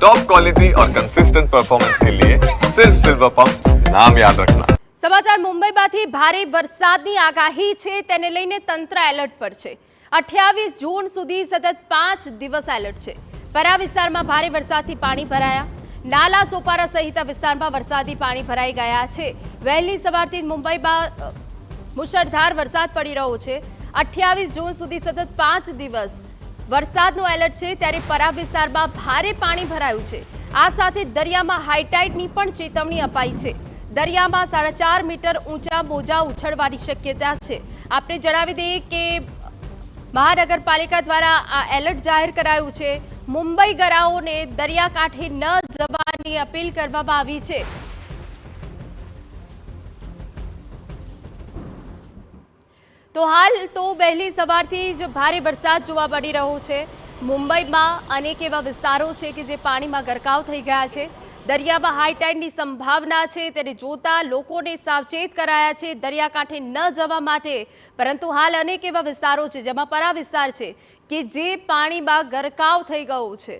Top quality और consistent performance के लिए सिर्फ सिल्वर पंप नाम याद रखना। સમાચાર મુંબઈમાંથી ભારે વરસાદની આગાહી છે, તેને લઈને તંત્ર એલર્ટ પર છે। 28 જૂન સુધી સતત 5 દિવસ એલર્ટ છે। પરા વિસ્તારમાં ભારે વરસાદથી પાણી ભરાયા, નાલા સોપારા સહિત વિસ્તારમાં વરસાદી પાણી ભરાઈ ગયા છે। વહેલી સવારથી મુંબઈમાં મુશળધાર વરસાદ પડી રહ્યો છે। 28 જૂન સુધી સતત 5 દિવસ વરસાદનું એલર્ટ છે, ત્યારે પરા વિસ્તારમાં ભારે પાણી ભરાયું છે। આ સાથે દરિયામાં હાઈટાઈડની પણ ચેતવણી અપાઈ છે। દરિયામાં 4.5 મીટર ઊંચા મોજા ઉછળવાની શક્યતા છે। આપણે જણાવી દઈએ કે મહાનગરપાલિકા દ્વારા આ એલર્ટ જાહેર કરાયું છે। મુંબઈગરાઓને દરિયાકાંઠે ન જવાની અપીલ કરવામાં આવી છે। તો હાલ તો વહેલી સવારથી જ ભારે વરસાદ જોવા મળી રહ્યો છે। મુંબઈમાં અનેક એવા વિસ્તારો છે કે જે પાણીમાં ગરકાવ થઈ ગયા છે। દરિયામાં હાઈટાઈડની સંભાવના છે, તેને જોતા લોકોને સાવચેત કરાયા છે દરિયાકાંઠે ન જવા માટે। પરંતુ હાલ અનેક એવા વિસ્તારો છે જેમાં પરા વિસ્તાર છે કે જે પાણીમાં ગરકાવ થઈ ગયો છે।